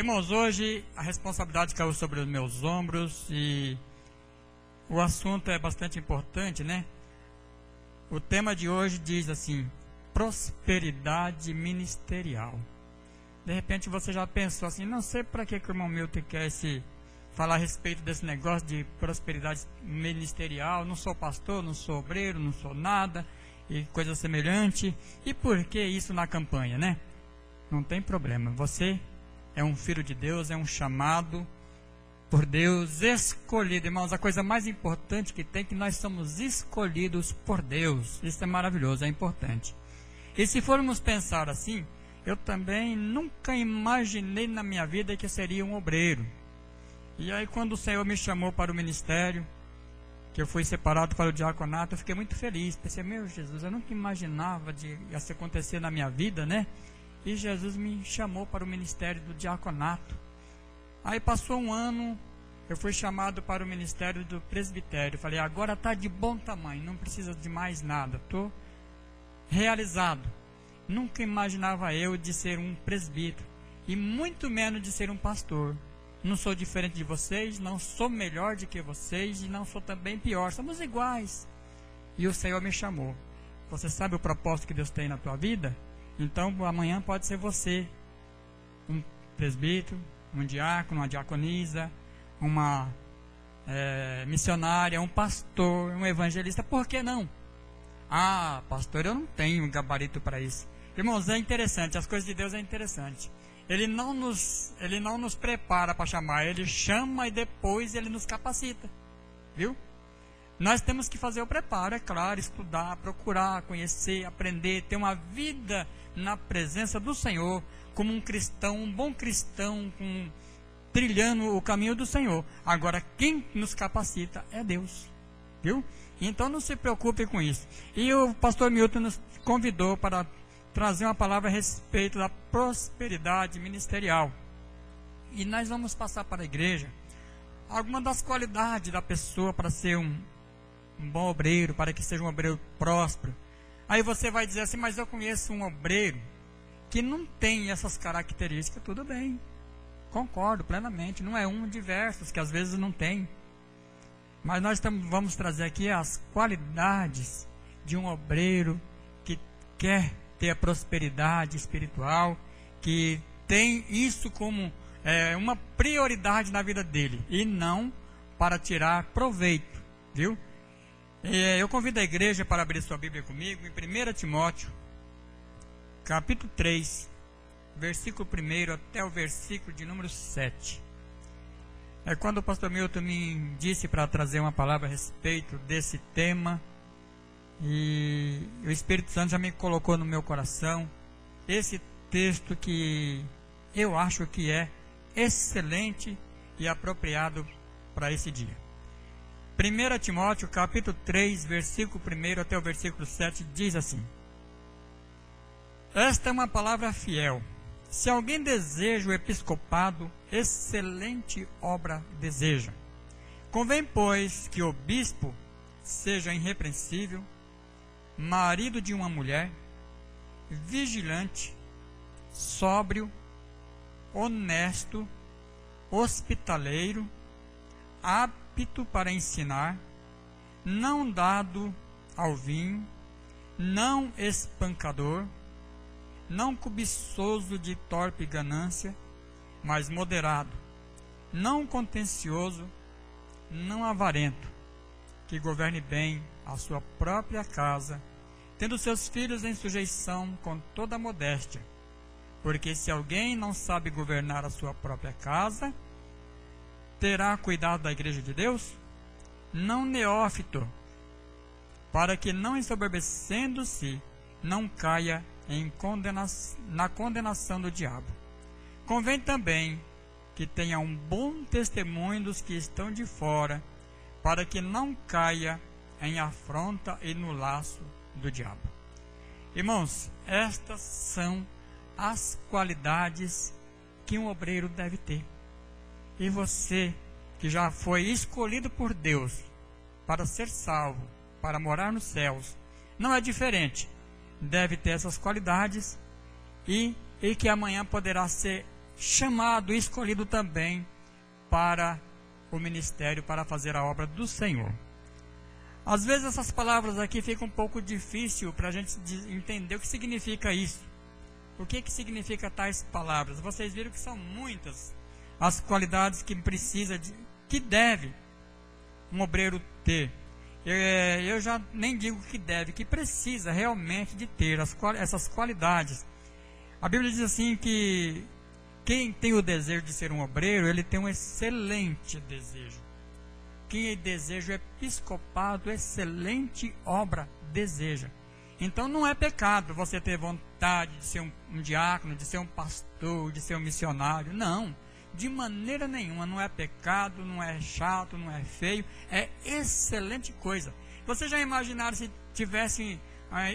Irmãos, hoje a responsabilidade caiu sobre os meus ombros e o assunto é bastante importante, né? O tema de hoje diz assim: prosperidade ministerial. De repente você já pensou assim, não sei para que o irmão Milton quer falar a respeito desse negócio de prosperidade ministerial. Não sou pastor, não sou obreiro, não sou nada e coisa semelhante. E por que isso na campanha, né? Não tem problema, você é um filho de Deus, é um chamado por Deus, escolhido. Irmãos, a coisa mais importante que tem é que nós somos escolhidos por Deus. Isso é maravilhoso, é importante. E se formos pensar assim, eu também nunca imaginei na minha vida que eu seria um obreiro. E aí quando o Senhor me chamou para o ministério, que eu fui separado para o diaconato, eu fiquei muito feliz. Pensei, meu Jesus, eu nunca imaginava de isso acontecer na minha vida, né? E Jesus me chamou para o ministério do diaconato. Aí passou um ano, eu fui chamado para o ministério do presbitério. Falei, agora está de bom tamanho, não precisa de mais nada, estou realizado. Nunca imaginava eu de ser um presbítero, e muito menos de ser um pastor. Não sou diferente de vocês, não sou melhor do que vocês, e não sou também pior, somos iguais. E o Senhor me chamou. Você sabe o propósito que Deus tem na tua vida? Então amanhã pode ser você, um presbítero, um diácono, uma diaconisa, uma missionária, um pastor, um evangelista. Por que não? Ah, pastor, eu não tenho gabarito para isso. Irmãos, é interessante, as coisas de Deus é interessante. Ele não nos prepara para chamar, Ele chama e depois Ele nos capacita. Viu? Nós temos que fazer o preparo, é claro, estudar, procurar, conhecer, aprender, ter uma vida na presença do Senhor, como um cristão, um bom cristão, trilhando o caminho do Senhor. Agora, quem nos capacita é Deus. Viu? Então não se preocupe com isso. E o pastor Milton nos convidou para trazer uma palavra a respeito da prosperidade ministerial. E nós vamos passar para a igreja algumas das qualidades da pessoa para ser um bom obreiro, para que seja um obreiro próspero. Aí você vai dizer assim, mas eu conheço um obreiro que não tem essas características. Tudo bem, concordo plenamente, não é um, diversos, que às vezes não tem. Mas nós vamos trazer aqui as qualidades de um obreiro que quer ter a prosperidade espiritual, que tem isso como uma prioridade na vida dele, e não para tirar proveito, viu? Eu convido a igreja para abrir sua Bíblia comigo em 1 Timóteo, capítulo 3, versículo 1 até o versículo de número 7. Quando o pastor Milton me disse para trazer uma palavra a respeito desse tema, e o Espírito Santo já me colocou no meu coração esse texto que eu acho que é excelente e apropriado para esse dia. 1 Timóteo capítulo 3, versículo 1 até o versículo 7 diz assim: esta é uma palavra fiel. Se alguém deseja o episcopado, excelente obra deseja. Convém, pois, que o bispo seja irrepreensível, marido de uma mulher, vigilante, sóbrio, honesto, hospitaleiro, apto para ensinar, não dado ao vinho, não espancador, não cobiçoso de torpe ganância, mas moderado, não contencioso, não avarento, que governe bem a sua própria casa, tendo seus filhos em sujeição com toda a modéstia. Porque se alguém não sabe governar a sua própria casa, terá cuidado da igreja de Deus? Não neófito, para que não ensoberbecendo-se, não caia na condenação do diabo. Convém também que tenha um bom testemunho dos que estão de fora, para que não caia em afronta e no laço do diabo. Irmãos, estas são as qualidades que um obreiro deve ter. E você, que já foi escolhido por Deus para ser salvo, para morar nos céus, não é diferente. Deve ter essas qualidades e que amanhã poderá ser chamado e escolhido também para o ministério, para fazer a obra do Senhor. Às vezes essas palavras aqui ficam um pouco difícil para a gente entender o que significa isso. O que significa tais palavras? Vocês viram que são muitas as qualidades que que deve um obreiro ter. Eu já nem digo que deve, que precisa realmente de ter essas qualidades. A Bíblia diz assim que quem tem o desejo de ser um obreiro, ele tem um excelente desejo. Quem deseja o episcopado, excelente obra deseja. Então não é pecado você ter vontade de ser um diácono, de ser um pastor, de ser um missionário. Não, de maneira nenhuma. Não é pecado, não é chato, não é feio. É excelente coisa. Vocês já imaginaram se tivesse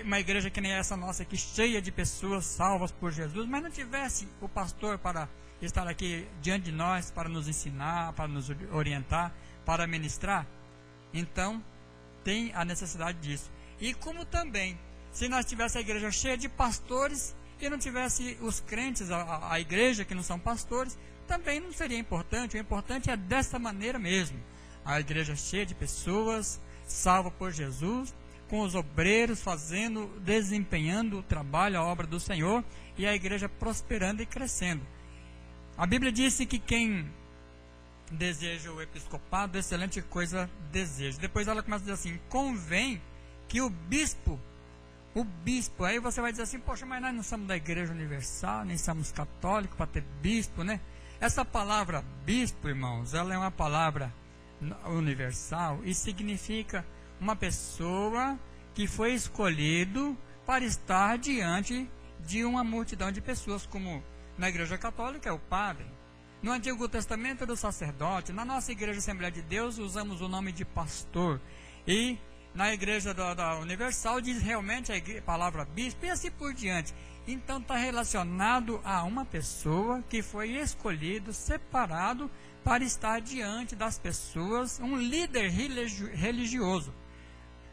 uma igreja que nem essa nossa aqui, cheia de pessoas salvas por Jesus, mas não tivesse o pastor para estar aqui diante de nós, para nos ensinar, para nos orientar, para ministrar? Então, tem a necessidade disso. E como também, se nós tivéssemos a igreja cheia de pastores e não tivesse os crentes, a igreja que não são pastores, também não seria importante. O importante é dessa maneira mesmo. A igreja cheia de pessoas, salva por Jesus, com os obreiros desempenhando o trabalho, a obra do Senhor, e a igreja prosperando e crescendo. A Bíblia disse que quem deseja o episcopado, excelente coisa deseja. Depois ela começa a dizer assim: convém que o bispo, aí você vai dizer assim: poxa, mas nós não somos da Igreja Universal, nem somos católicos para ter bispo, né? Essa palavra bispo, irmãos, ela é uma palavra universal e significa uma pessoa que foi escolhido para estar diante de uma multidão de pessoas, como na Igreja Católica é o padre. No Antigo Testamento era o sacerdote. Na nossa Igreja Assembleia de Deus usamos o nome de pastor. E na Igreja da Universal diz realmente a palavra bispo e assim por diante. Então está relacionado a uma pessoa que foi escolhido, separado para estar diante das pessoas, um líder religioso.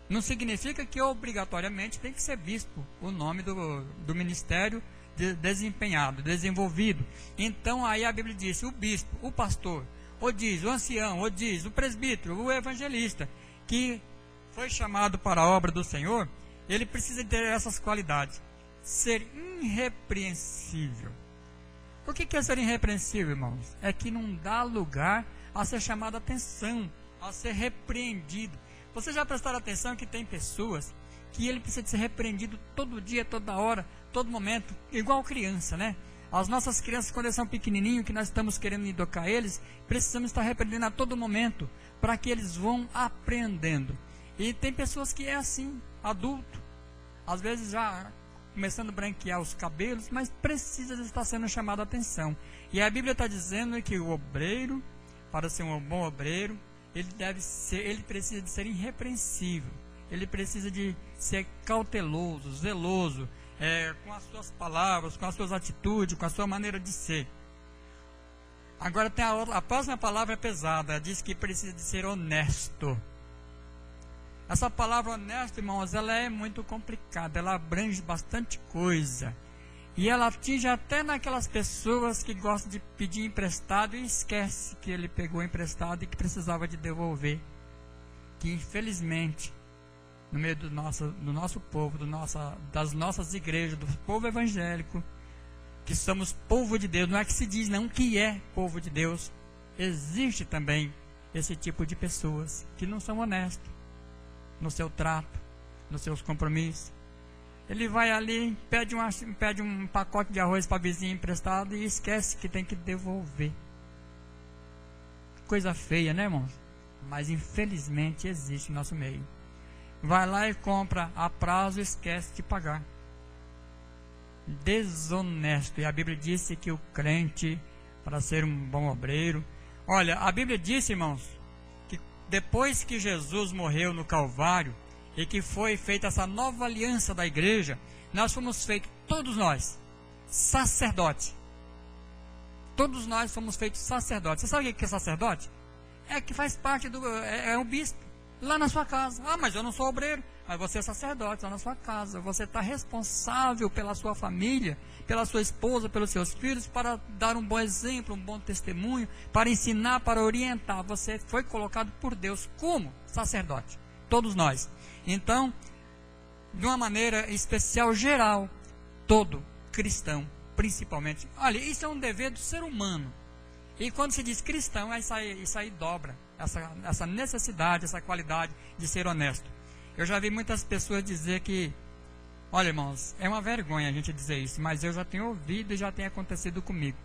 Não significa que obrigatoriamente tem que ser bispo o nome do ministério desempenhado, desenvolvido. Então aí a Bíblia diz: o bispo, o pastor, ou diz o ancião, ou diz o presbítero, o evangelista, que foi chamado para a obra do Senhor, ele precisa ter essas qualidades: ser irrepreensível. O que é ser irrepreensível, irmãos? É que não dá lugar a ser chamado a atenção, a ser repreendido. Vocês já prestaram atenção que tem pessoas que ele precisa de ser repreendido todo dia, toda hora, todo momento, igual criança, né? As nossas crianças, quando eles são pequenininhos, que nós estamos querendo educar eles, precisamos estar repreendendo a todo momento, para que eles vão aprendendo. E tem pessoas que é assim, adulto, às vezes já começando a branquear os cabelos, mas precisa de estar sendo chamado a atenção. E a Bíblia está dizendo que o obreiro, para ser um bom obreiro, ele precisa de ser irrepreensível. Ele precisa de ser cauteloso, zeloso, com as suas palavras, com as suas atitudes, com a sua maneira de ser. Agora tem a próxima palavra é pesada, diz que precisa de ser honesto. Essa palavra honesto, irmãos, ela é muito complicada, ela abrange bastante coisa. E ela atinge até naquelas pessoas que gostam de pedir emprestado e esquece que ele pegou emprestado e que precisava de devolver. Que infelizmente, no meio do nosso povo, das nossas igrejas, do povo evangélico, que somos povo de Deus, não é que se diz não que é povo de Deus, existe também esse tipo de pessoas que não são honestas no seu trato, nos seus compromissos. Ele vai ali, pede um pacote de arroz para a vizinha emprestado e esquece que tem que devolver. Coisa feia, né, irmãos? Mas infelizmente existe no nosso meio. Vai lá e compra a prazo e esquece de pagar. Desonesto. E a Bíblia disse que o crente, para ser um bom obreiro... Olha, a Bíblia disse, irmãos, que depois que Jesus morreu no Calvário, e que foi feita essa nova aliança da igreja, nós fomos feitos, todos nós, sacerdotes. Todos nós fomos feitos sacerdotes. Você sabe o que é sacerdote? É que faz parte é o bispo, lá na sua casa. Ah, mas eu não sou obreiro. Mas você é sacerdote lá na sua casa. Você está responsável pela sua família, pela sua esposa, pelos seus filhos, para dar um bom exemplo, um bom testemunho, para ensinar, para orientar. Você foi colocado por Deus como sacerdote. Todos nós. Então, de uma maneira especial, geral, todo cristão, principalmente. Olha, isso é um dever do ser humano. E quando se diz cristão, isso aí dobra essa necessidade, essa qualidade de ser honesto. Eu já vi muitas pessoas dizer que, olha, irmãos, é uma vergonha a gente dizer isso, mas eu já tenho ouvido e já tem acontecido comigo.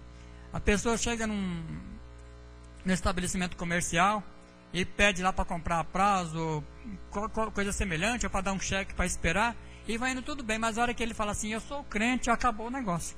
A pessoa chega no estabelecimento comercial e pede lá para comprar a prazo, coisa semelhante, ou para dar um cheque para esperar, e vai indo tudo bem, mas a hora que ele fala assim, eu sou crente, acabou o negócio.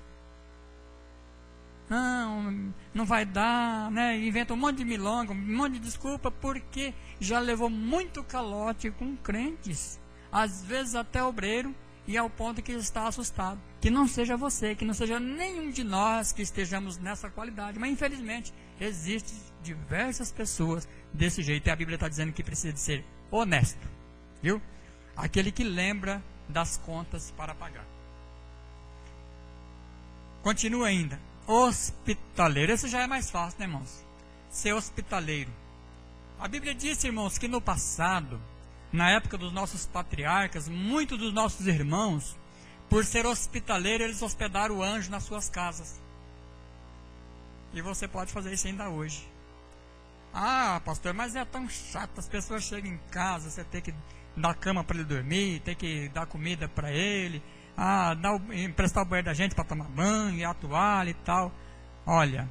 Não vai dar, né? Inventa um monte de milonga, um monte de desculpa, porque já levou muito calote com crentes, às vezes até obreiro, e ao ponto que está assustado. Que não seja você, que não seja nenhum de nós que estejamos nessa qualidade, mas infelizmente existem diversas pessoas desse jeito, e a Bíblia está dizendo que precisa de ser honesto, viu? Aquele que lembra das contas para pagar. Continua ainda. Hospitaleiro. Esse já é mais fácil, né, irmãos? Ser hospitaleiro. A Bíblia diz, irmãos, que no passado, na época dos nossos patriarcas, muitos dos nossos irmãos, por ser hospitaleiro, eles hospedaram o anjo nas suas casas. E você pode fazer isso ainda hoje. Ah, pastor, mas é tão chato. As pessoas chegam em casa, você tem que dar cama para ele dormir, tem que dar comida para ele, emprestar o banheiro da gente para tomar banho, e a toalha e tal. Olha,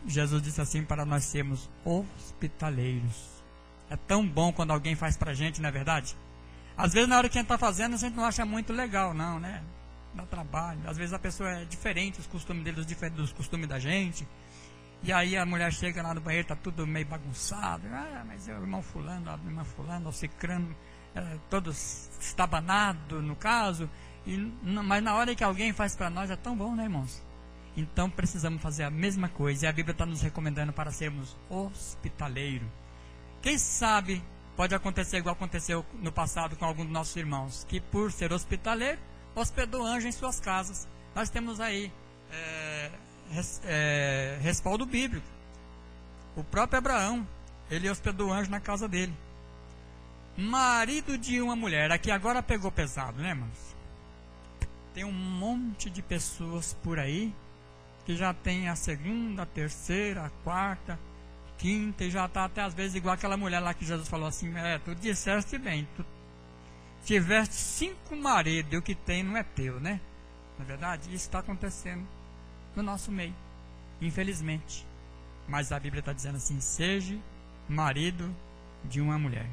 Jesus disse assim para nós sermos hospitaleiros. É tão bom quando alguém faz para a gente, não é verdade? Às vezes na hora que a gente está fazendo, a gente não acha muito legal, não, né? Dá trabalho. Às vezes a pessoa é diferente, os costumes deles diferentes dos costumes da gente. E aí a mulher chega lá no banheiro, está tudo meio bagunçado. Mas o irmão fulano, a irmã fulano, o cicrano, todos estabanados no caso. Mas na hora que alguém faz para nós é tão bom, né, irmãos? Então precisamos fazer a mesma coisa. E a Bíblia está nos recomendando para sermos hospitaleiros. Quem sabe pode acontecer igual aconteceu no passado com algum dos nossos irmãos, que por ser hospitaleiro, hospedou anjo em suas casas. Nós temos aí respaldo bíblico. O próprio Abraão, ele hospedou anjo na casa dele. Marido de uma mulher. Aqui agora pegou pesado, né, irmãos? Tem um monte de pessoas por aí que já tem a segunda, a terceira, a quarta, quinta, e já está até às vezes igual aquela mulher lá que Jesus falou assim, tu disseste bem, tu tiveste 5 maridos e o que tem não é teu, né? Na verdade, isso está acontecendo no nosso meio, infelizmente. Mas a Bíblia está dizendo assim, seja marido de uma mulher.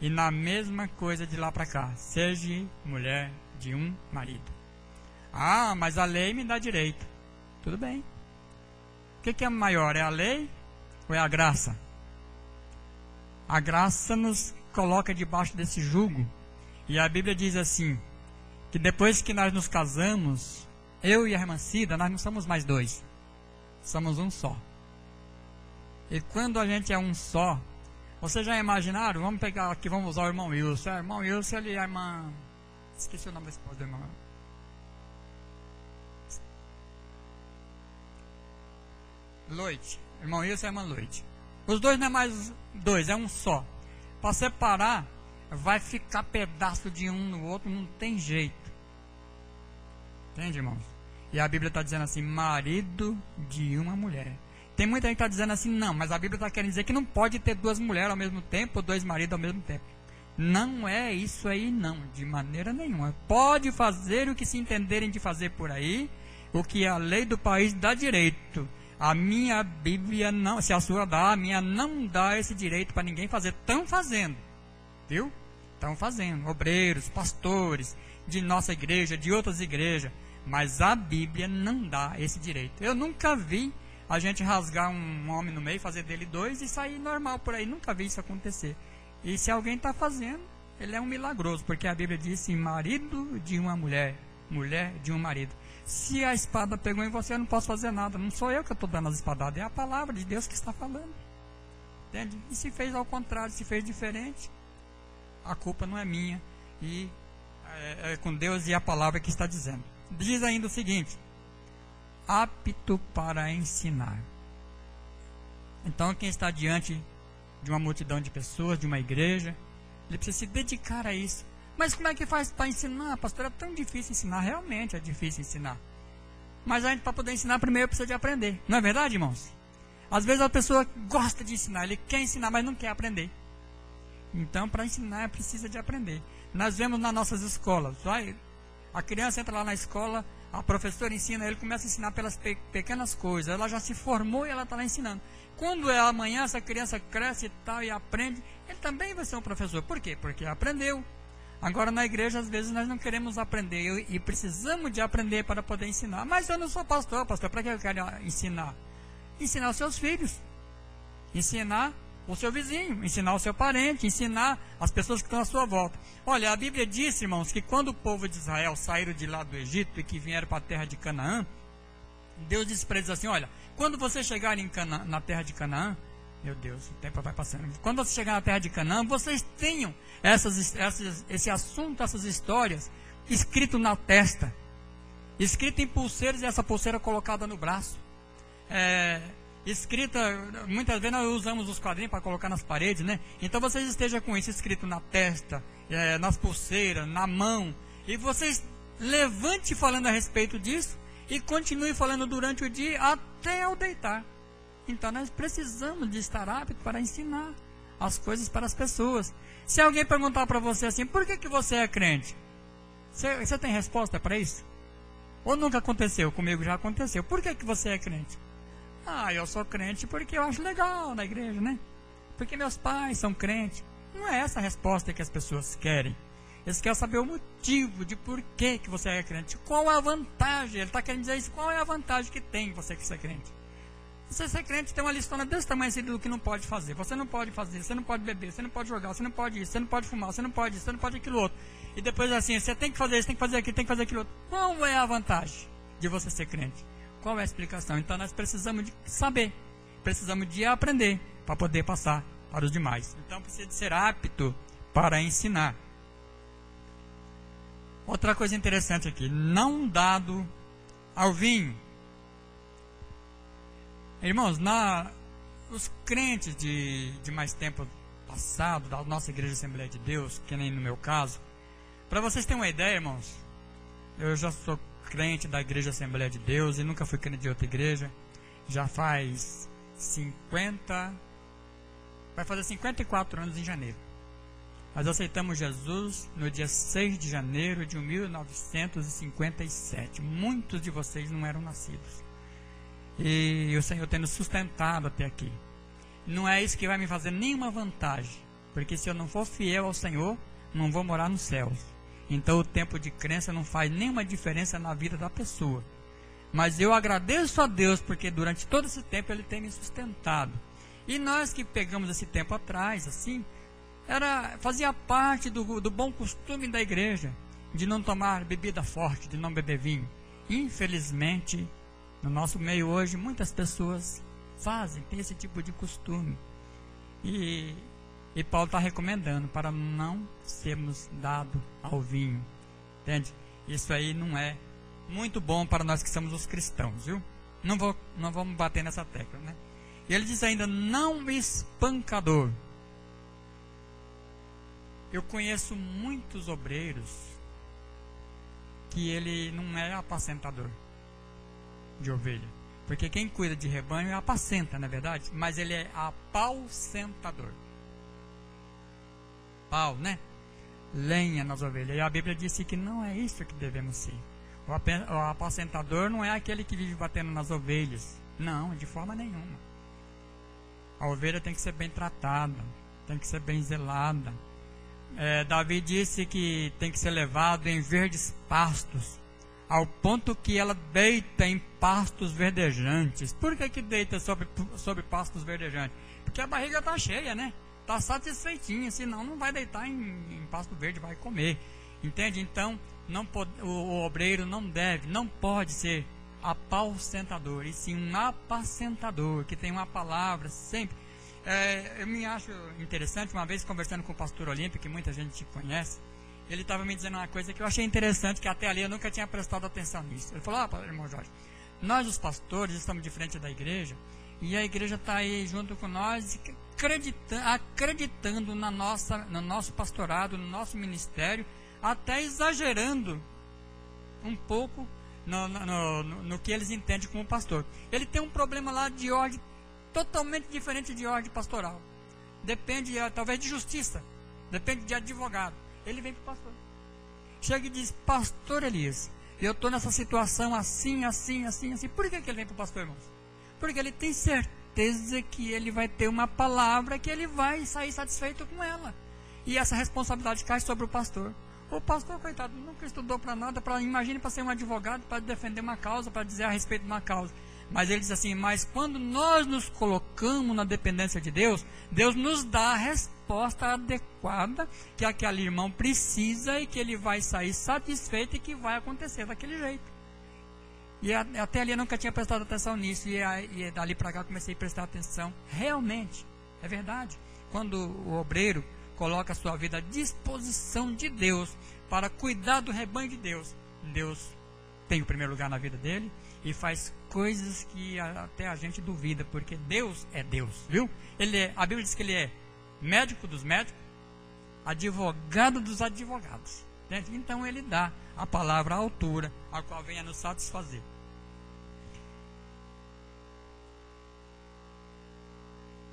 E na mesma coisa de lá para cá, seja mulher de um marido. Ah, mas a lei me dá direito. Tudo bem. O que é maior? É a lei ou é a graça? A graça nos coloca debaixo desse jugo. E a Bíblia diz assim, que depois que nós nos casamos, eu e a irmã Cida, nós não somos mais 2. Somos um só. E quando a gente é um só, vocês já imaginaram? Vamos pegar aqui, vamos usar o irmão Wilson. O irmão Wilson, ele é a irmã... Esqueci o nome da esposa do irmão. Loite. Irmão Wilson e a irmã Loite. Os dois não é mais 2, é um só. Para separar, vai ficar pedaço de um no outro, não tem jeito. Entende, irmãos? E a Bíblia está dizendo assim, marido de uma mulher. Tem muita gente que está dizendo assim, não, mas a Bíblia está querendo dizer que não pode ter 2 mulheres ao mesmo tempo, ou 2 maridos ao mesmo tempo. Não é isso aí não, de maneira nenhuma. Pode fazer o que se entenderem de fazer por aí, o que a lei do país dá direito. A minha Bíblia não, se a sua dá, a minha não dá esse direito para ninguém fazer. Estão fazendo, viu? Estão fazendo, obreiros, pastores, de nossa igreja, de outras igrejas. Mas a Bíblia não dá esse direito. Eu nunca vi a gente rasgar um homem no meio, fazer dele 2 e sair normal por aí. Nunca vi isso acontecer. E se alguém está fazendo, ele é um milagroso, porque a Bíblia diz marido de uma mulher, mulher de um marido. Se a espada pegou em você, eu não posso fazer nada. Não sou eu que estou dando as espadadas, é a palavra de Deus que está falando. Entende? E se fez ao contrário, se fez diferente, a culpa não é minha, e é com Deus e a palavra que está dizendo. Diz ainda o seguinte: apto para ensinar. Então, quem está diante de uma multidão de pessoas, de uma igreja, ele precisa se dedicar a isso. Mas como é que faz para ensinar, pastor? É tão difícil ensinar. Realmente é difícil ensinar. Mas a gente, para poder ensinar, primeiro precisa de aprender. Não é verdade, irmãos? Às vezes a pessoa gosta de ensinar, ele quer ensinar, mas não quer aprender. Então, para ensinar, precisa de aprender. Nós vemos nas nossas escolas, a criança entra lá na escola, a professora ensina, ele começa a ensinar pelas pequenas coisas, ela já se formou e ela está lá ensinando. Quando é amanhã, essa criança cresce e tal, e aprende, ele também vai ser um professor. Por quê? Porque aprendeu. Agora, na igreja, às vezes, nós não queremos aprender, e precisamos de aprender para poder ensinar. Mas eu não sou pastor, para que eu quero ensinar? Ensinar os seus filhos, ensinar o seu vizinho, ensinar o seu parente, ensinar as pessoas que estão à sua volta. Olha, a Bíblia diz, irmãos, que quando o povo de Israel saíram de lá do Egito e que vieram para a terra de Canaã, Deus disse para eles assim: olha, quando vocês chegarem na terra de Canaã, meu Deus, o tempo vai passando. Quando vocês chegarem na terra de Canaã, vocês tenham esse assunto, essas histórias, escrito na testa, escrito em pulseiras, e essa pulseira colocada no braço. Escrita, muitas vezes nós usamos os quadrinhos para colocar nas paredes, né? Então vocês estejam com isso escrito na testa, nas pulseiras, na mão, e vocês levante falando a respeito disso, e continue falando durante o dia até ao deitar. Então nós precisamos de estar aptos para ensinar as coisas para as pessoas. Se alguém perguntar para você assim: por que você é crente? Você tem resposta para isso? Ou nunca aconteceu? Comigo já aconteceu. Por que você é crente? Eu sou crente porque eu acho legal na igreja, né? Porque meus pais são crentes. Não é essa a resposta que as pessoas querem. Eles querem saber o motivo de por que você é crente. Qual é a vantagem? Ele está querendo dizer isso. Qual é a vantagem que tem você que ser crente? Você ser crente tem uma listona desse tamanho assim do que não pode fazer. Você não pode fazer, você não pode beber, você não pode jogar, você não pode isso, você não pode fumar, você não pode isso, você não pode aquilo outro. E depois assim, você tem que fazer isso, tem que fazer aquilo, tem que fazer aquilo outro. Qual é a vantagem de você ser crente? Qual é a explicação? Então nós precisamos de saber, precisamos de aprender para poder passar para os demais. Então precisa de ser apto para ensinar. Outra coisa interessante aqui: não dado ao vinho. Irmãos, os crentes de mais tempo passado, da nossa igreja Assembleia de Deus, que nem no meu caso, para vocês terem uma ideia, irmãos, eu já sou crente da igreja Assembleia de Deus e nunca fui crente de outra igreja, já faz vai fazer 54 anos em janeiro. Nós aceitamos Jesus no dia 6 de janeiro de 1957. Muitos de vocês não eram nascidos. E o Senhor tem nos sustentado até aqui. Não é isso que vai me fazer nenhuma vantagem, porque se eu não for fiel ao Senhor, não vou morar nos céus. Então o tempo de crença não faz nenhuma diferença na vida da pessoa. Mas eu agradeço a Deus, porque durante todo esse tempo Ele tem me sustentado. E nós que pegamos esse tempo atrás, assim, fazia parte do bom costume da igreja, de não tomar bebida forte, de não beber vinho. Infelizmente, no nosso meio hoje, muitas pessoas têm esse tipo de costume. E Paulo está recomendando para não sermos dados ao vinho. Entende? Isso aí não é muito bom para nós que somos os cristãos, viu? Não vamos bater nessa tecla, né? E ele diz ainda: não espancador. Eu conheço muitos obreiros que ele não é apacentador de ovelha, porque quem cuida de rebanho é apacenta, não é verdade? Mas ele é apaucentador. Pau, né? Lenha nas ovelhas. E a Bíblia disse que não é isso que devemos ser. O apacentador não é aquele que vive batendo nas ovelhas. Não, de forma nenhuma. A ovelha tem que ser bem tratada, tem que ser bem zelada. Davi disse que tem que ser levado em verdes pastos, ao ponto que ela deita em pastos verdejantes. Por que deita sobre pastos verdejantes? Porque a barriga está cheia, né? Está satisfeitinha, senão não vai deitar em pasto verde, vai comer. Entende? Então, o obreiro não pode ser apacentador, e sim um apacentador, que tem uma palavra sempre. Eu me acho interessante, uma vez conversando com o pastor Olímpio, que muita gente conhece, ele estava me dizendo uma coisa que eu achei interessante, que até ali eu nunca tinha prestado atenção nisso. Ele falou: irmão Jorge, nós os pastores estamos de frente da igreja, e a igreja está aí junto com nós, acreditando no nosso pastorado, no nosso ministério, até exagerando um pouco no que eles entendem como pastor. Ele tem um problema lá de ordem totalmente diferente de ordem pastoral. Depende, talvez, de justiça. Depende de advogado. Ele vem para o pastor. Chega e diz: pastor Elias, eu estou nessa situação assim. Por que ele vem para o pastor, irmãos? Porque ele tem certeza que ele vai ter uma palavra, que ele vai sair satisfeito com ela. E essa responsabilidade cai sobre o pastor. O pastor, coitado, nunca estudou para nada, imagine para ser um advogado, para defender uma causa, para dizer a respeito de uma causa. Mas ele diz assim: mas quando nós nos colocamos na dependência de Deus, Deus nos dá a resposta adequada que aquele irmão precisa, e que ele vai sair satisfeito, e que vai acontecer daquele jeito. E até ali eu nunca tinha prestado atenção nisso, e dali para cá comecei a prestar atenção. Realmente, é verdade. Quando o obreiro coloca a sua vida à disposição de Deus para cuidar do rebanho de Deus, Deus tem o primeiro lugar na vida dele e faz coisas que até a gente duvida, porque Deus é Deus, viu? A Bíblia diz que ele é médico dos médicos, advogado dos advogados, né? Então ele dá a palavra à altura, a qual venha nos satisfazer.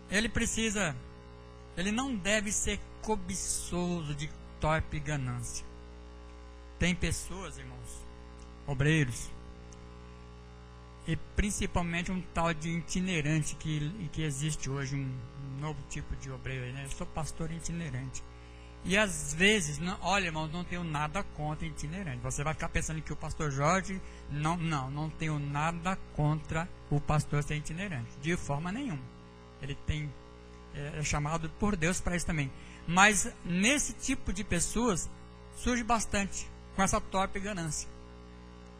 Ele não deve ser cobiçoso de torpe ganância. Tem pessoas, irmãos, obreiros, e principalmente um tal de itinerante que existe hoje, um novo tipo de obreiro, né? Eu sou pastor itinerante. E às vezes, olha, irmãos, não tenho nada contra itinerante. Você vai ficar pensando que o pastor Jorge, não tenho nada contra o pastor ser itinerante, de forma nenhuma. Ele é chamado por Deus para isso também. Mas nesse tipo de pessoas surge bastante com essa torpe ganância.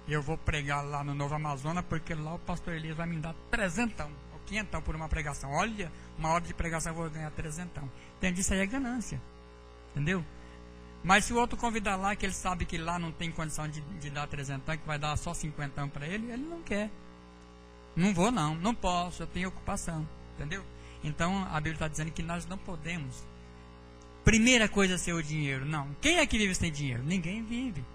Eu vou pregar lá no Novo Amazonas, porque lá o pastor Elias vai me dar 300 ou 500 por uma pregação. Olha, uma hora de pregação eu vou ganhar 300. Entende? Isso aí é ganância. Entendeu? Mas se o outro convidar lá, que ele sabe que lá não tem condição de dar 300, que vai dar só 50 para ele não quer. Não vou não posso, eu tenho ocupação. Entendeu? Então a Bíblia está dizendo que nós não podemos. Primeira coisa é ser o dinheiro. Não. Quem é que vive sem dinheiro? Ninguém vive.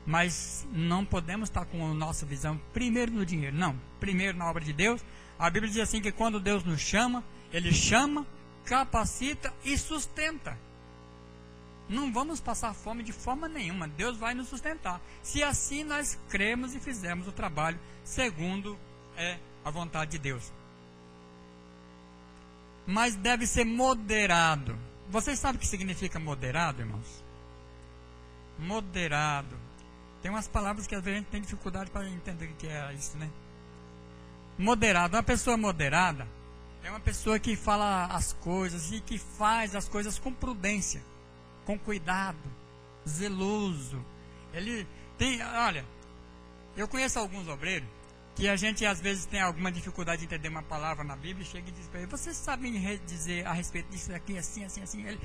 Mas não podemos estar com a nossa visão primeiro no dinheiro. Não. Primeiro na obra de Deus. A Bíblia diz assim que quando Deus nos chama, Ele chama, capacita e sustenta. Não vamos passar fome de forma nenhuma. Deus vai nos sustentar. Se assim nós cremos e fizermos o trabalho segundo a vontade de Deus. Mas deve ser moderado. Vocês sabem o que significa moderado, irmãos? Moderado. Tem umas palavras que às vezes a gente tem dificuldade para entender o que é isso, né? Moderado. Uma pessoa moderada é uma pessoa que fala as coisas e que faz as coisas com prudência, com cuidado, zeloso. Ele tem, olha, eu conheço alguns obreiros que a gente às vezes tem alguma dificuldade de entender uma palavra na Bíblia e chega e diz para ele: vocês sabem dizer a respeito disso aqui, assim. Ele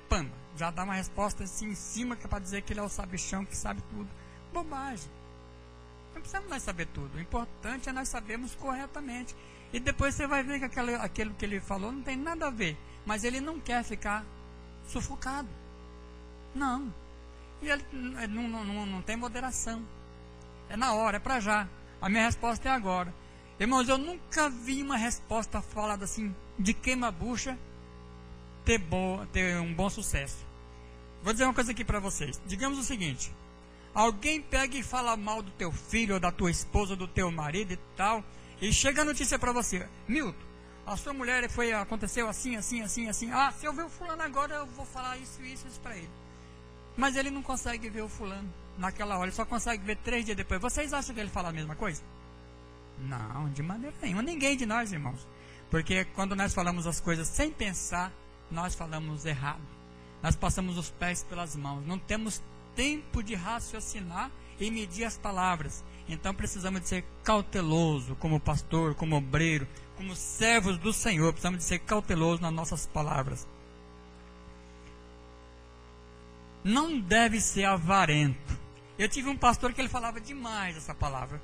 pamba, já dá uma resposta assim em cima, que é para dizer que ele é o sabichão, que sabe tudo. Bobagem. Não precisamos nós saber tudo. O importante é nós sabermos corretamente. E depois você vai ver que aquilo que ele falou não tem nada a ver. Mas ele não quer ficar sufocado. Não. E ele não tem moderação. É na hora, é para já. A minha resposta é agora. Irmãos, eu nunca vi uma resposta falada assim, de queima-bucha, ter um bom sucesso. Vou dizer uma coisa aqui para vocês. Digamos o seguinte: alguém pega e fala mal do teu filho, ou da tua esposa, ou do teu marido e tal, e chega a notícia para você: Milton, a sua mulher aconteceu assim. Ah, se eu ver o fulano agora, eu vou falar isso para ele. Mas ele não consegue ver o fulano naquela hora, ele só consegue ver 3 dias depois. Vocês acham que ele fala a mesma coisa? Não, de maneira nenhuma. Ninguém de nós, irmãos. Porque quando nós falamos as coisas sem pensar, nós falamos errado. Nós passamos os pés pelas mãos. Não temos tempo de raciocinar e medir as palavras. Então precisamos de ser cauteloso como pastor, como obreiro, como servos do Senhor. Precisamos de ser cautelosos nas nossas palavras. Não deve ser avarento. Eu tive um pastor que ele falava demais essa palavra.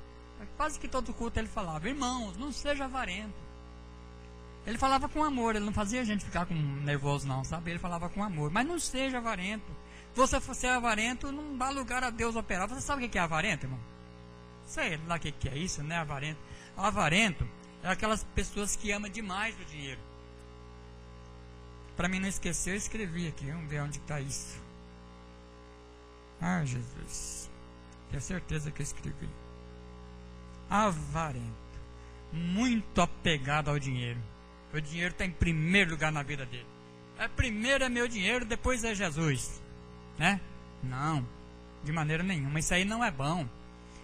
Quase que todo culto ele falava: irmãos, não seja avarento. Ele falava com amor, ele não fazia a gente ficar nervoso não, sabe? Ele falava com amor, mas não seja avarento. Você for ser avarento, não dá lugar a Deus operar. Você sabe o que é avarento, irmão? Sei lá o que é isso, né? Avarento. Avarento é aquelas pessoas que amam demais o dinheiro. Para mim não esquecer, eu escrevi aqui. Vamos ver onde está isso. Ah, Jesus. Tenho certeza que eu escrevi. Avarento. Muito apegado ao dinheiro. O dinheiro está em primeiro lugar na vida dele. Primeiro é meu dinheiro, depois é Jesus. Né? Não. De maneira nenhuma. Isso aí não é bom.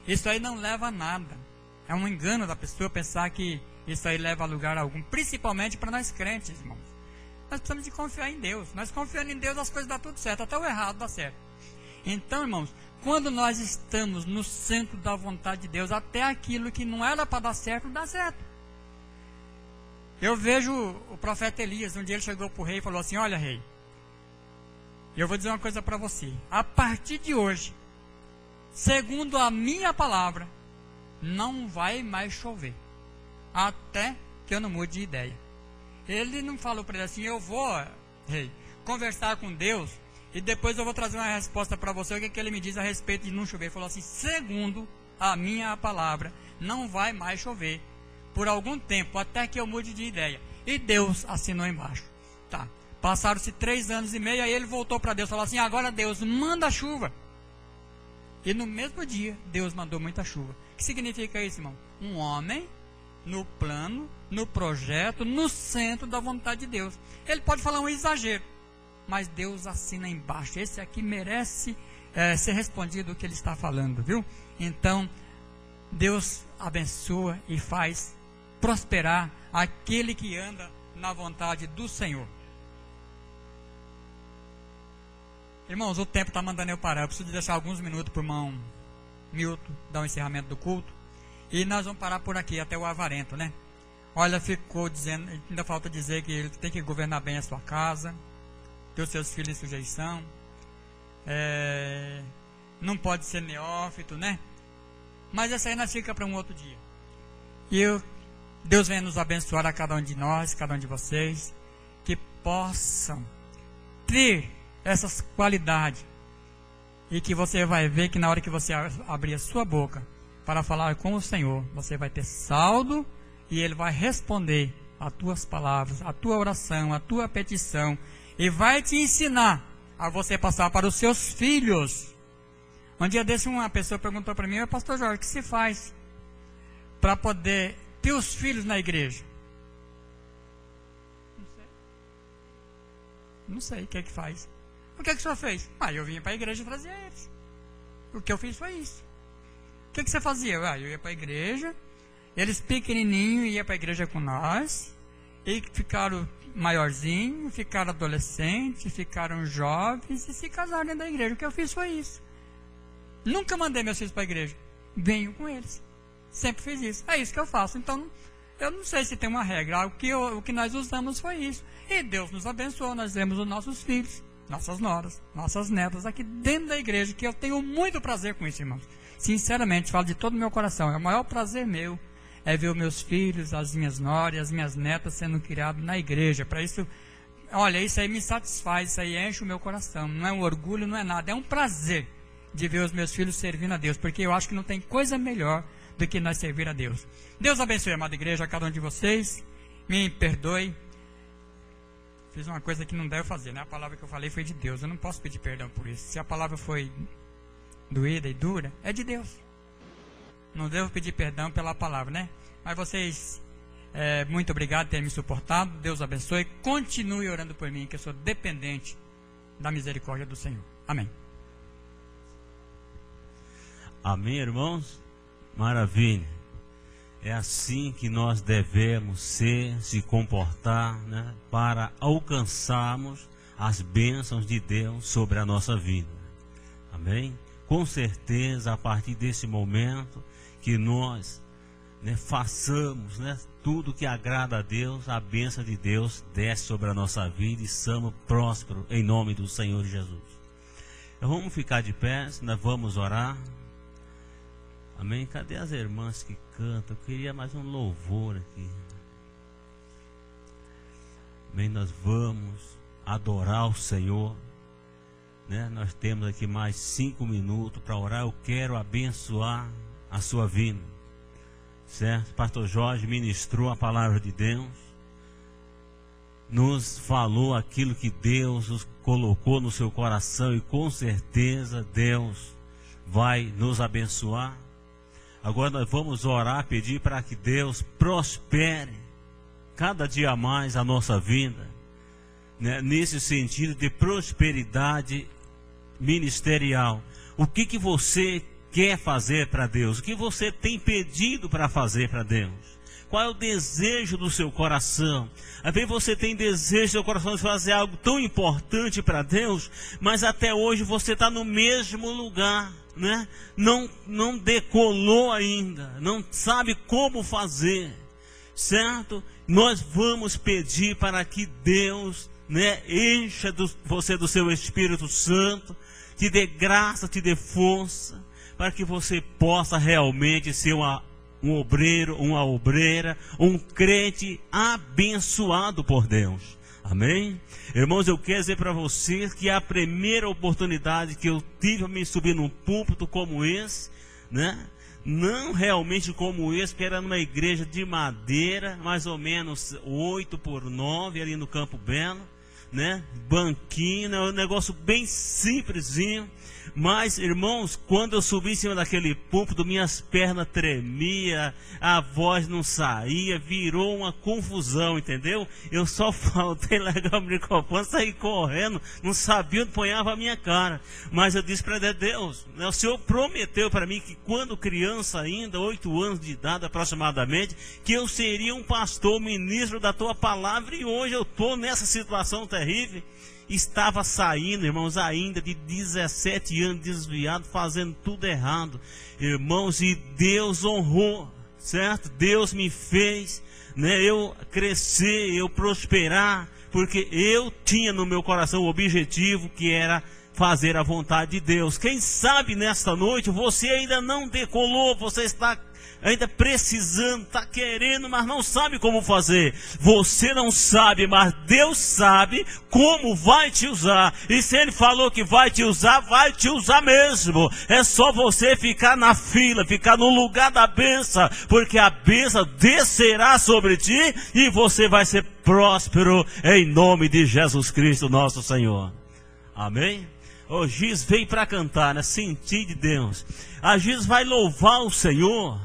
Isso aí não leva a nada. É um engano da pessoa pensar que isso aí leva a lugar algum. Principalmente para nós crentes, irmãos. Nós precisamos de confiar em Deus. Nós confiando em Deus, as coisas dão tudo certo. Até o errado dá certo. Então, irmãos, quando nós estamos no centro da vontade de Deus, até aquilo que não era para dar certo, dá certo. Eu vejo o profeta Elias, um dia ele chegou para o rei e falou assim: olha, rei, eu vou dizer uma coisa para você. A partir de hoje, segundo a minha palavra, não vai mais chover, até que eu não mude de ideia. Ele não falou para ele assim: eu vou, rei, conversar com Deus e depois eu vou trazer uma resposta para você, o que ele me diz a respeito de não chover. Ele falou assim: segundo a minha palavra, não vai mais chover por algum tempo, até que eu mude de ideia. E Deus assinou embaixo. Tá. Passaram-se 3 anos e meio, aí ele voltou para Deus e falou assim: agora Deus, manda chuva. E no mesmo dia, Deus mandou muita chuva. O que significa isso, irmão? Um homem no plano, no projeto, no centro da vontade de Deus. Ele pode falar um exagero, mas Deus assina embaixo. Esse aqui merece ser respondido o que ele está falando, viu? Então, Deus abençoa e faz prosperar aquele que anda na vontade do Senhor. Irmãos, o tempo está mandando eu parar. Eu preciso deixar alguns minutos para o irmão Milton dar o encerramento do culto. E nós vamos parar por aqui, até o avarento, né? Olha, ficou dizendo, ainda falta dizer que ele tem que governar bem a sua casa, ter os seus filhos em sujeição, não pode ser neófito, né? Mas essa aí nós fica para um outro dia. E Deus venha nos abençoar a cada um de nós, cada um de vocês, que possam ter essas qualidades, e que você vai ver que na hora que você abrir a sua boca para falar com o Senhor, você vai ter saldo, e Ele vai responder as tuas palavras, a tua oração, a tua petição, e vai te ensinar a você passar para os seus filhos. Um dia desse uma pessoa perguntou para mim: pastor Jorge, o que se faz para poder ter os filhos na igreja? Não sei o que é que faz. O que é que o senhor fez? Eu vim para a igreja trazer eles. O que eu fiz foi isso. O que você fazia? Eu ia para a igreja, eles pequenininhos iam para a igreja com nós, e ficaram maiorzinhos, ficaram adolescentes, ficaram jovens e se casaram dentro da igreja. O que eu fiz foi isso. Nunca mandei meus filhos para a igreja. Venho com eles. Sempre fiz isso. É isso que eu faço. Então, eu não sei se tem uma regra. O que nós usamos foi isso. E Deus nos abençoou. Nós vemos os nossos filhos, nossas noras, nossas netas aqui dentro da igreja, que eu tenho muito prazer com isso, irmãos. Sinceramente, falo de todo o meu coração. É o maior prazer meu é ver os meus filhos, as minhas noras, as minhas netas sendo criados na igreja. Para isso, olha, isso aí me satisfaz, isso aí enche o meu coração. Não é um orgulho, não é nada. É um prazer de ver os meus filhos servindo a Deus, porque eu acho que não tem coisa melhor do que nós servir a Deus. Deus abençoe, amada igreja, a cada um de vocês. Me perdoe. Fiz uma coisa que não deve fazer, né? A palavra que eu falei foi de Deus. Eu não posso pedir perdão por isso. Se a palavra foi doída e dura, é de Deus. Não devo pedir perdão pela palavra, né? Mas vocês, muito obrigado por terem me suportado. Deus abençoe. Continue orando por mim, que eu sou dependente da misericórdia do Senhor. Amém. Amém, irmãos? Maravilha. É assim que nós devemos se comportar, né, para alcançarmos as bênçãos de Deus sobre a nossa vida. Amém? Com certeza, a partir desse momento, que nós, né, façamos, né, tudo que agrada a Deus, a bênção de Deus desce sobre a nossa vida e somos prósperos em nome do Senhor Jesus. Então vamos ficar de pé, nós vamos orar. Amém? Cadê as irmãs que cantam? Eu queria mais um louvor aqui. Amém? Nós vamos adorar o Senhor, né? Nós temos aqui mais 5 minutos para orar. Eu quero abençoar a sua vida, certo? Pastor Jorge ministrou a palavra de Deus, nos falou aquilo que Deus colocou no seu coração, e com certeza Deus vai nos abençoar. Agora nós vamos orar, pedir para que Deus prospere cada dia mais a nossa vida, né? Nesse sentido de prosperidade ministerial. O que você quer fazer para Deus? O que você tem pedido para fazer para Deus? Qual é o desejo do seu coração? Às vezes você tem desejo do seu coração de fazer algo tão importante para Deus, mas até hoje você está no mesmo lugar, né? Não decolou ainda, não sabe como fazer, certo? Nós vamos pedir para que Deus, né, encha você do seu Espírito Santo, te dê graça, te dê força, para que você possa realmente ser um obreiro, uma obreira, um crente abençoado por Deus. Amém? Irmãos, eu quero dizer para vocês que a primeira oportunidade que eu tive a me subir num púlpito como esse, né? Não realmente como esse, que era numa igreja de madeira, mais ou menos 8x9, ali no Campo Belo, né? Banquinho, um negócio bem simplesinho. Mas, irmãos, quando eu subi em cima daquele púlpito, minhas pernas tremiam, a voz não saía, virou uma confusão, entendeu? Eu só faltei largar o microfone, saí correndo, não sabia onde ponhava a minha cara. Mas eu disse para Deus, né, o Senhor prometeu para mim que quando criança ainda, 8 anos de idade aproximadamente, que eu seria um pastor, ministro da tua palavra, e hoje eu estou nessa situação terrível. Estava saindo, irmãos, ainda de 17 anos desviado, fazendo tudo errado, irmãos, e Deus honrou, certo? Deus me fez, né, eu crescer, eu prosperar, porque eu tinha no meu coração o objetivo que era fazer a vontade de Deus. Quem sabe nesta noite você ainda não decolou, você está ainda precisando, está querendo, mas não sabe como fazer. Você não sabe, mas Deus sabe como vai te usar. E se Ele falou que vai te usar mesmo. É só você ficar na fila, ficar no lugar da bênção, porque a bênção descerá sobre ti e você vai ser próspero em nome de Jesus Cristo, nosso Senhor. Amém? O Giz veio para cantar, né? Sentir de Deus. A Giz vai louvar o Senhor.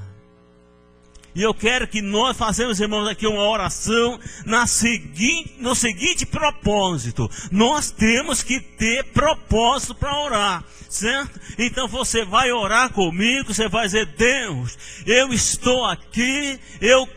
E eu quero que nós façamos, irmãos, aqui uma oração no seguinte propósito. Nós temos que ter propósito para orar, certo? Então você vai orar comigo, você vai dizer: Deus, eu estou aqui, eu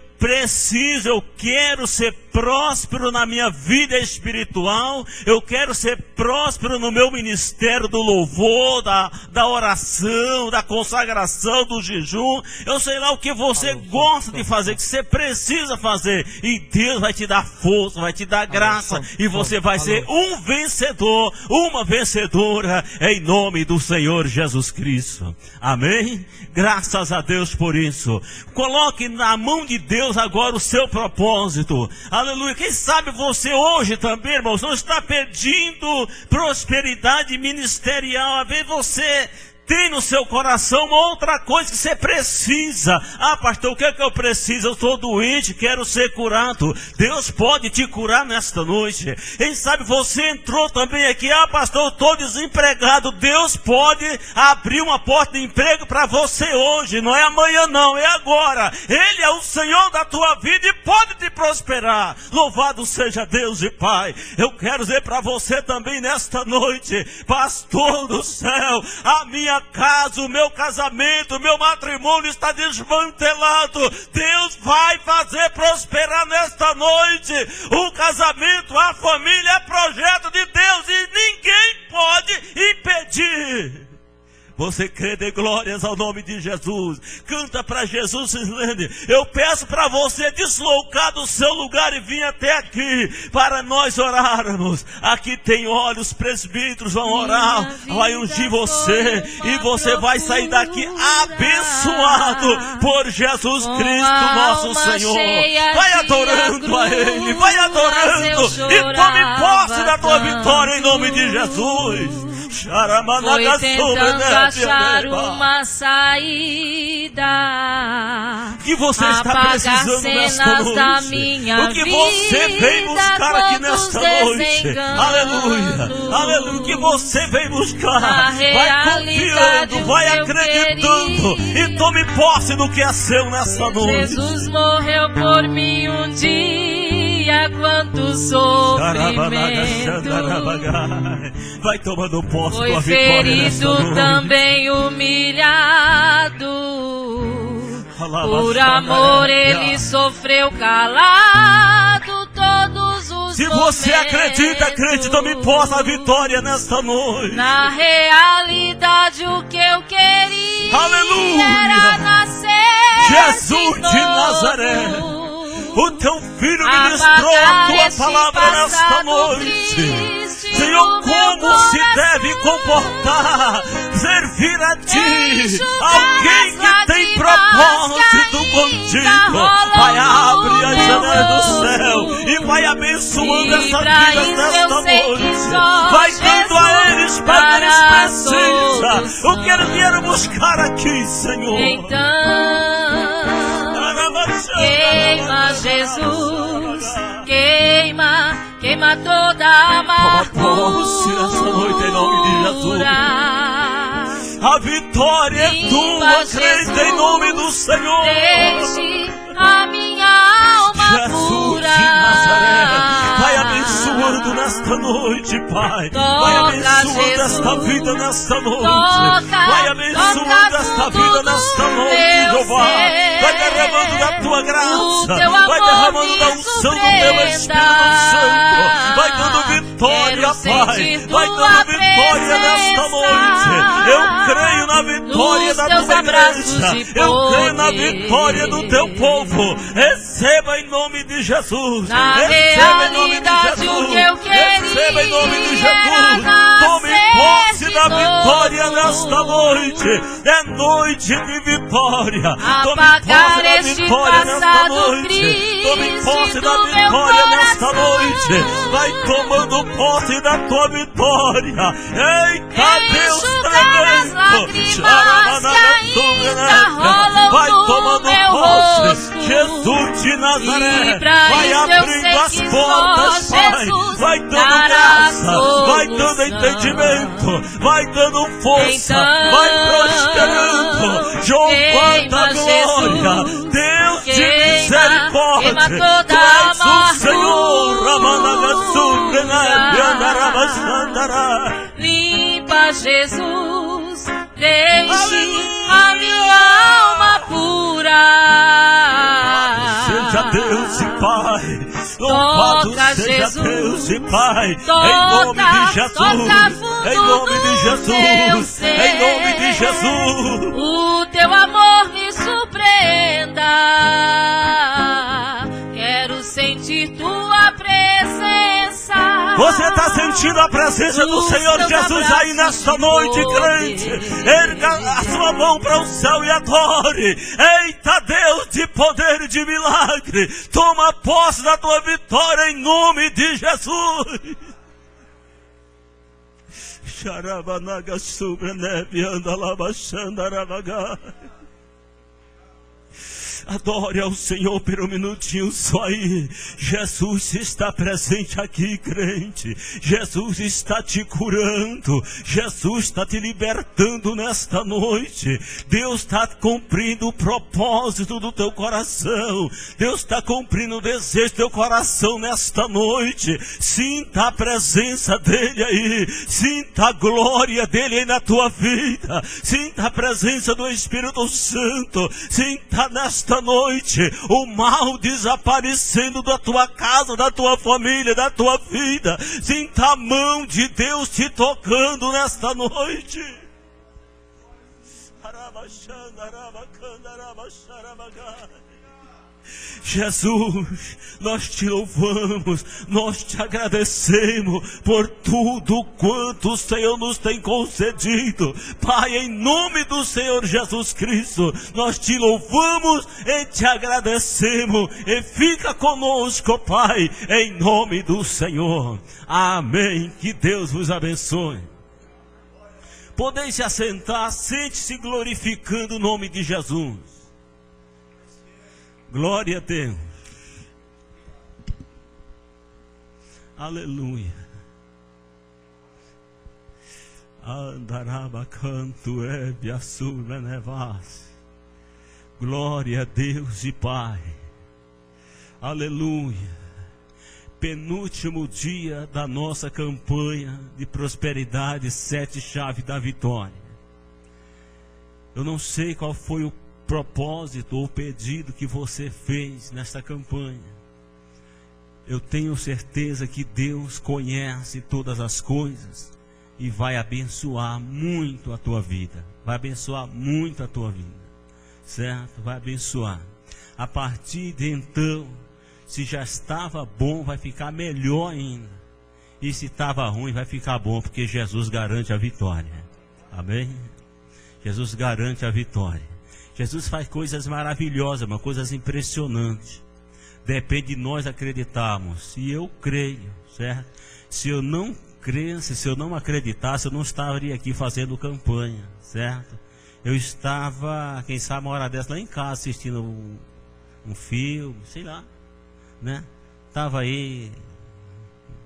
quero ser próspero na minha vida espiritual, eu quero ser próspero no meu ministério do louvor, da oração, da consagração, do jejum. Eu sei lá o que você gosta de fazer, que você precisa fazer, e Deus vai te dar força, vai te dar graça, e você vai ser um vencedor, uma vencedora, em nome do Senhor Jesus Cristo. Amém? Graças a Deus por isso. Coloque na mão de Deus agora o seu propósito. Aleluia. Quem sabe você hoje também, irmãos, não está pedindo prosperidade ministerial. Às vezes você tem no seu coração uma outra coisa que você precisa. Ah, pastor, o que é que eu preciso? Eu estou doente, quero ser curado. Deus pode te curar nesta noite. Quem sabe você entrou também aqui: ah, pastor, eu estou desempregado. Deus pode abrir uma porta de emprego para você hoje. Não é amanhã não, é agora. Ele é o Senhor da tua vida e pode te prosperar. Louvado seja Deus e Pai. Eu quero dizer para você também nesta noite: pastor do céu, a minha casa, o meu casamento, o meu matrimônio está desmantelado. Deus vai fazer prosperar nesta noite. O casamento, a família é projeto de Deus e ninguém pode impedir. Você crê, dê glórias ao nome de Jesus. Canta para Jesus, Cislene. Eu peço para você deslocar do seu lugar e vir até aqui para nós orarmos. Aqui tem óleo, os presbíteros vão orar, vai ungir você e você vai sair daqui abençoado por Jesus Cristo, nosso Senhor. Vai adorando a Ele, vai adorando e tome posse da tua vitória em nome de Jesus. Foi tentando achar uma saída, que você está precisando nesta noite, o que você veio buscar aqui nesta noite, aleluia, aleluia, o que você veio buscar, vai confiando, vai acreditando e tome posse do que é seu nesta noite. Jesus morreu por mim um dia, quanto sofrimento, vai tomando posse. Foi ferido, também humilhado, por amor ele sofreu calado todos os Se você acredita, crente, tome posse da vitória nesta noite. Na realidade o que eu queria, aleluia, era nascer Jesus de Nazaré. O teu filho ministrou a tua palavra nesta noite. Senhor, como se deve comportar, servir a ti, alguém que tem propósito contigo. Vai abrir as janelas do céu e vai abençoando essa vida nesta noite. Vai dando a eles para que eles precisam, o que eles vieram buscar aqui, Senhor. Então, queima, Jesus, queima, queima toda a amargura. Essa noite em nome de Jesus. A vitória é tua, crente, em nome do Senhor. Deixe a minha alma Jesus pura. de Nazaré, vai abençoando nesta noite, Pai. Vai abençoando esta vida nesta noite. Vai abençoando esta vida nesta noite, Jeová. Vai derramando da tua graça. Vai derramando da unção do teu Espírito Santo. Vai dando vitória, Pai. Vai dando vitória nesta noite. Eu creio na vitória da tua igreja. Eu creio na vitória do teu povo. Receba em nome de Jesus. Receba em nome de Jesus. Receba em nome de Jesus. Tome posse da vitória nesta noite. É noite de vitória. Tome posse da vitória nesta noite. Tome posse da vitória nesta noite. Vai tomando posse da tua vitória. Eita Deus tremendo. Vai tomando posse. Jesus de Nazaré, vai abrindo as portas, Pai. Vai dando graça, vai dando entendimento, vai dando força, vai prosperando. Jeová da glória, Deus de misericórdia, Tu és o Senhor. Limpa, Jesus, deixe a minha alma pura. Seja Deus e Pai, louvado seja Deus e Pai, em nome de Jesus, em nome de Jesus, em nome de Jesus. O teu amor me surpreenda, quero sentir tua presença. Você está sentindo a presença do Senhor Jesus aí nesta noite, crente? Erga a sua mão para o céu e adore. Eita Deus de poder e de milagre, toma posse da tua vitória em nome de Jesus. Xarabanaga sobre neve anda labaxando aravaga. Adore ao Senhor por um minutinho só aí. Jesus está presente aqui, crente. Jesus está te curando. Jesus está te libertando nesta noite. Deus está cumprindo o propósito do teu coração. Deus está cumprindo o desejo do teu coração nesta noite. Sinta a presença dele aí. Sinta a glória dele aí na tua vida. Sinta a presença do Espírito Santo. Sinta nesta noite o mal desaparecendo da tua casa, da tua família, da tua vida. Sinta a mão de Deus te tocando nesta noite. Jesus, nós te louvamos, nós te agradecemos por tudo quanto o Senhor nos tem concedido. Pai, em nome do Senhor Jesus Cristo, nós te louvamos e te agradecemos. E fica conosco, Pai, em nome do Senhor. Amém. Que Deus vos abençoe. Podeis se assentar, sente-se glorificando o nome de Jesus. Glória a Deus. Aleluia. Andaraba canto nevas. Glória a Deus e Pai. Aleluia. Penúltimo dia da nossa campanha de prosperidade, 7 chaves da vitória. Eu não sei qual foi o propósito ou pedido que você fez nesta campanha. Eu tenho certeza que Deus conhece todas as coisas e vai abençoar muito a tua vida. Vai abençoar muito a tua vida, certo? Vai abençoar. A partir de então, se já estava bom, vai ficar melhor ainda. E se estava ruim, vai ficar bom, porque Jesus garante a vitória. Amém? Jesus garante a vitória. Jesus faz coisas maravilhosas, coisas impressionantes. Depende de nós acreditarmos. E eu creio, certo? Se eu não cresce, se eu não acreditasse, eu não estaria aqui fazendo campanha, certo? Eu estava, quem sabe, uma hora dessa lá em casa assistindo um filme, sei lá, né? Estava aí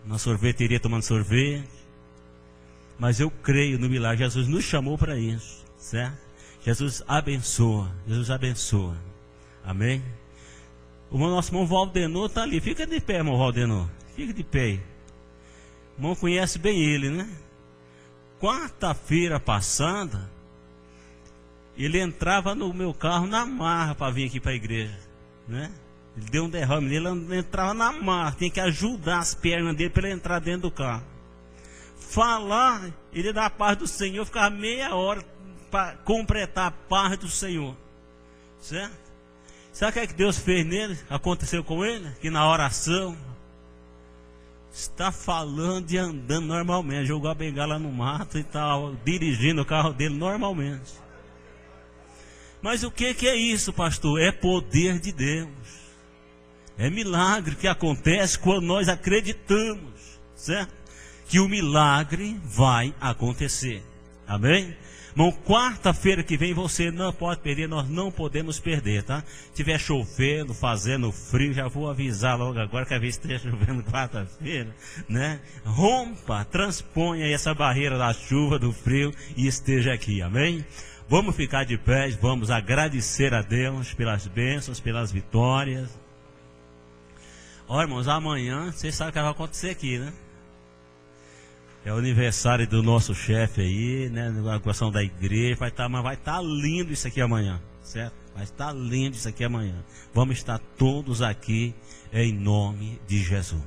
na sorveteria tomando sorvete. Mas eu creio no milagre. Jesus nos chamou para isso, certo? Jesus abençoa, Jesus abençoa. Amém? O nosso irmão Valdenor está ali. Fica de pé, irmão Valdenor. Fica de pé. O irmão conhece bem ele, né? Quarta-feira passada, ele entrava no meu carro na marra para vir aqui para a igreja, né? Ele deu um derrame, ele entrava na marra. Tem que ajudar as pernas dele para ele entrar dentro do carro. Falar, ele da paz do Senhor, ficava meia hora para completar a paz do Senhor, certo? Sabe o que é que Deus fez nele? Aconteceu com ele? Que na oração está falando e andando normalmente, jogou a bengala no mato e tal, dirigindo o carro dele normalmente. Mas o que é isso, pastor? É poder de Deus. É milagre que acontece quando nós acreditamos, certo? Que o milagre vai acontecer. Amém? Irmão, quarta-feira que vem você não pode perder, nós não podemos perder, tá? Se tiver chovendo, fazendo frio, já vou avisar logo agora que a vez esteja chovendo quarta-feira, né? Rompa, transponha essa barreira da chuva, do frio e esteja aqui, amém? Vamos ficar de pé, vamos agradecer a Deus pelas bênçãos, pelas vitórias. Ó, irmãos, amanhã, vocês sabem o que vai acontecer aqui, né? É o aniversário do nosso chefe aí, né? A questão da igreja, mas vai estar lindo isso aqui amanhã, certo? Vai estar lindo isso aqui amanhã. Vamos estar todos aqui em nome de Jesus.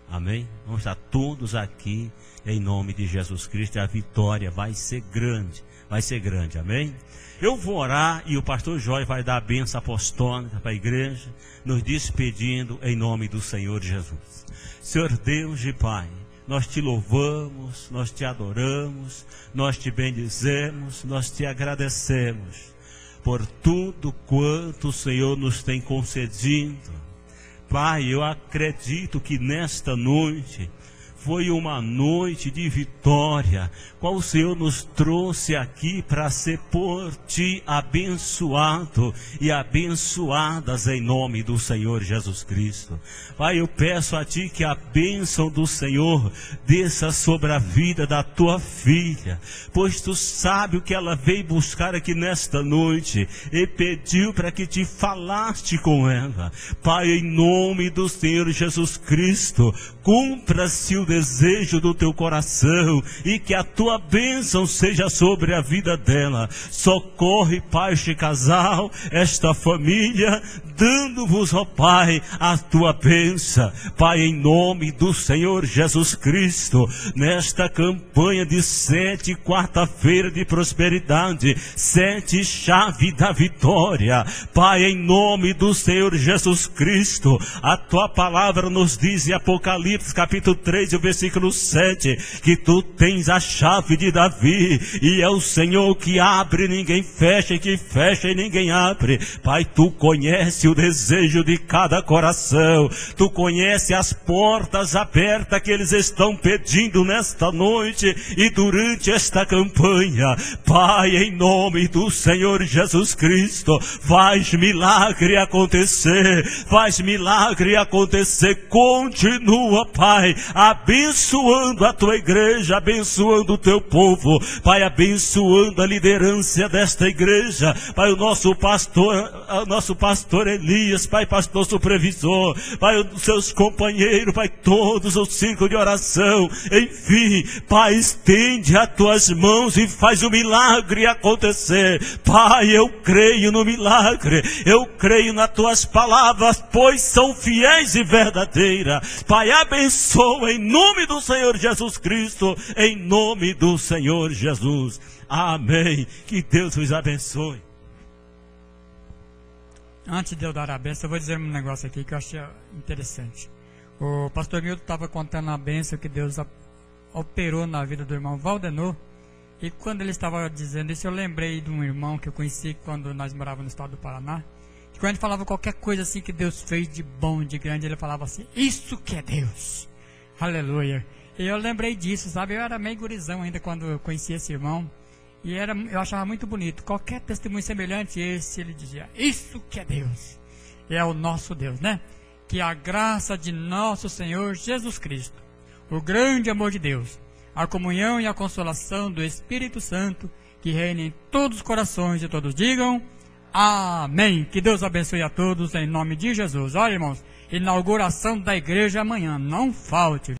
Amém? Vamos estar todos aqui em nome de Jesus Cristo e a vitória vai ser grande. Vai ser grande, amém? Eu vou orar e o pastor Jorge vai dar a bênção apostólica para a igreja, nos despedindo em nome do Senhor Jesus. Senhor Deus e Pai, nós te louvamos, nós te adoramos, nós te bendizemos, nós te agradecemos por tudo quanto o Senhor nos tem concedido. Pai, eu acredito que nesta noite foi uma noite de vitória, qual o Senhor nos trouxe aqui para ser por Ti abençoado e abençoadas em nome do Senhor Jesus Cristo. Pai, eu peço a Ti que a bênção do Senhor desça sobre a vida da Tua filha, pois Tu sabe o que ela veio buscar aqui nesta noite e pediu para que Te falaste com ela. Pai, em nome do Senhor Jesus Cristo, cumpra-se o desejo do teu coração e que a tua bênção seja sobre a vida dela. Socorre, Pai, este casal, esta família, dando-vos, ó Pai, a tua bênção. Pai, em nome do Senhor Jesus Cristo, nesta campanha de 7 quarta-feira de prosperidade, 7 chave da vitória. Pai, em nome do Senhor Jesus Cristo, a tua palavra nos diz em Apocalipse capítulo 3, o versículo 7, que tu tens a chave de Davi, e é o Senhor que abre, ninguém fecha, e que fecha e ninguém abre. Pai, tu conhece o desejo de cada coração, tu conhece as portas abertas que eles estão pedindo nesta noite e durante esta campanha. Pai, em nome do Senhor Jesus Cristo, faz milagre acontecer, faz milagre acontecer. Continua, Pai, abençoando a tua igreja, abençoando o teu povo, Pai, abençoando a liderança desta igreja, Pai, o nosso pastor Elias, Pai, pastor supervisor, Pai, os seus companheiros, Pai, todos o círculo de oração, enfim, Pai, estende as tuas mãos e faz o milagre acontecer. Pai, eu creio no milagre, eu creio nas tuas palavras, pois são fiéis e verdadeiras. Pai, abençoa em nome do Senhor Jesus Cristo, em nome do Senhor Jesus. Amém. Que Deus vos abençoe. Antes de eu dar a bênção, eu vou dizer um negócio aqui que eu achei interessante. O pastor Milton estava contando a bênção que Deus operou na vida do irmão Valdenor. E quando ele estava dizendo isso, eu lembrei de um irmão que eu conheci quando nós morávamos no estado do Paraná. Que quando ele falava qualquer coisa assim que Deus fez de bom, de grande, ele falava assim: isso que é Deus. Aleluia. E eu lembrei disso, sabe? Eu era meio gurizão ainda quando eu conheci esse irmão. E eu achava muito bonito. Qualquer testemunho semelhante a esse, ele dizia: isso que é Deus. E é o nosso Deus, né? Que a graça de nosso Senhor Jesus Cristo, o grande amor de Deus, a comunhão e a consolação do Espírito Santo, que reina em todos os corações, e todos digam amém. Que Deus abençoe a todos em nome de Jesus. Olha, irmãos, inauguração da igreja amanhã, não falte.